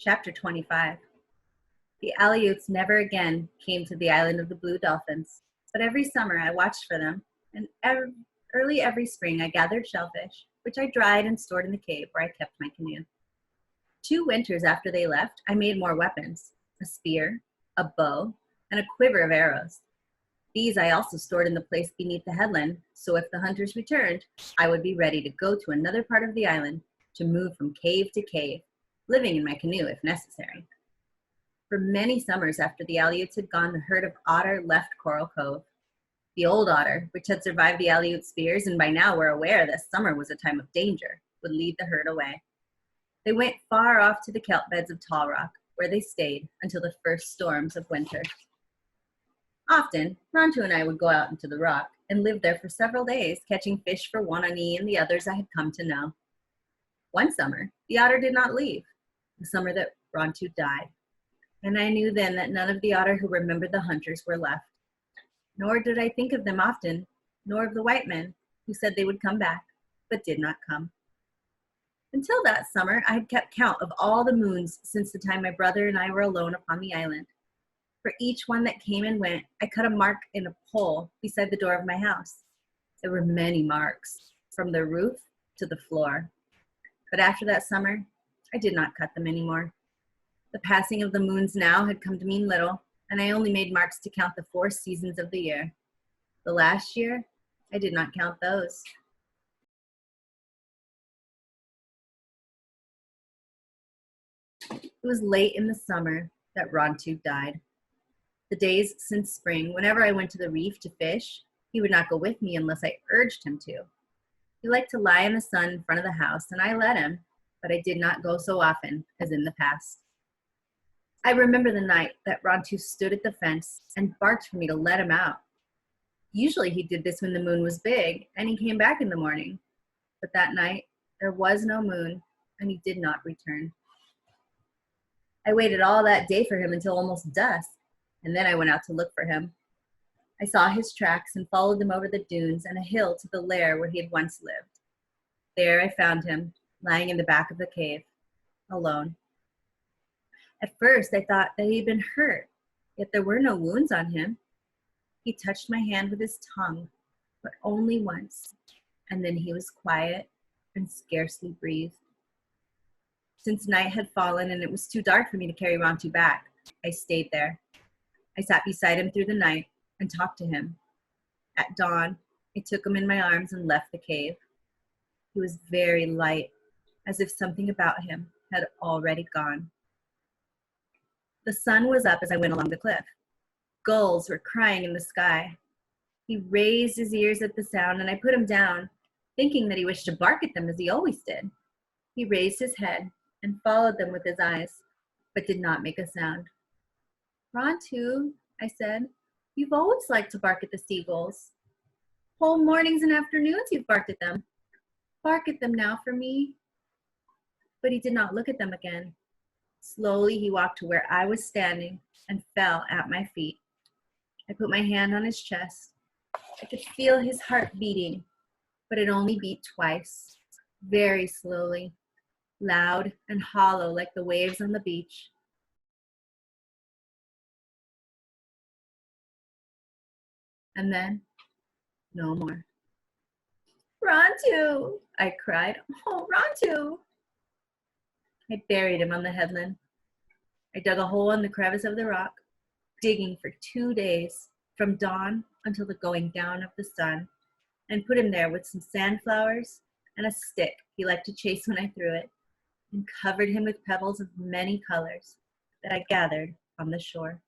Chapter 25. The Aleuts never again came to the island of the Blue Dolphins, but every summer I watched for them, and early every spring I gathered shellfish, which I dried and stored in the cave where I kept my canoe. 2 winters after they left, I made more weapons, a spear, a bow, and a quiver of arrows. These I also stored in the place beneath the headland, so if the hunters returned, I would be ready to go to another part of the island to move from cave to cave, living in my canoe if necessary. For many summers after the Aleuts had gone, the herd of otter left Coral Cove. The old otter, which had survived the Aleut spears and by now were aware that summer was a time of danger, would lead the herd away. They went far off to the kelp beds of Tall Rock, where they stayed until the first storms of winter. Often, Rontu and I would go out into the rock and live there for several days, catching fish for Wanani and the others I had come to know. One summer, the otter did not leave, the summer that Rontu died, and I knew then that none of the otter who remembered the hunters were left. Nor did I think of them often, nor of the white men who said they would come back, but did not come. Until that summer, I had kept count of all the moons since the time my brother and I were alone upon the island. For each one that came and went, I cut a mark in a pole beside the door of my house. There were many marks, from the roof to the floor. But after that summer, I did not cut them anymore. The passing of the moons now had come to mean little, and I only made marks to count the 4 seasons of the year. The last year, I did not count those. It was late in the summer that Rontu died. The days since spring, whenever I went to the reef to fish, he would not go with me unless I urged him to. He liked to lie in the sun in front of the house, and I let him, but I did not go so often as in the past. I remember the night that Rontu stood at the fence and barked for me to let him out. Usually he did this when the moon was big, and he came back in the morning. But that night, there was no moon, and he did not return. I waited all that day for him until almost dusk, and then I went out to look for him. I saw his tracks and followed them over the dunes and a hill to the lair where he had once lived. There I found him, lying in the back of the cave, alone. At first I thought that he had been hurt, yet there were no wounds on him. He touched my hand with his tongue, but only once, and then he was quiet and scarcely breathed. Since night had fallen and it was too dark for me to carry Rontu back, I stayed there. I sat beside him through the night and talked to him. At dawn, I took him in my arms and left the cave. He was very light, as if something about him had already gone. The sun was up as I went along the cliff. Gulls were crying in the sky. He raised his ears at the sound, and I put him down, thinking that he wished to bark at them as he always did. He raised his head and followed them with his eyes, but did not make a sound. "Rontu," I said, "you've always liked to bark at the seagulls. Whole mornings and afternoons you've barked at them. Bark at them now for me." But he did not look at them again. Slowly he walked to where I was standing and fell at my feet. I put my hand on his chest. I could feel his heart beating, but it only beat twice, very slowly, loud and hollow like the waves on the beach. And then, no more. "Rontu!" I cried. "Oh, Rontu!" I buried him on the headland. I dug a hole in the crevice of the rock, digging for 2 days, from dawn until the going down of the sun, and put him there with some sandflowers and a stick he liked to chase when I threw it, and covered him with pebbles of many colors that I gathered on the shore.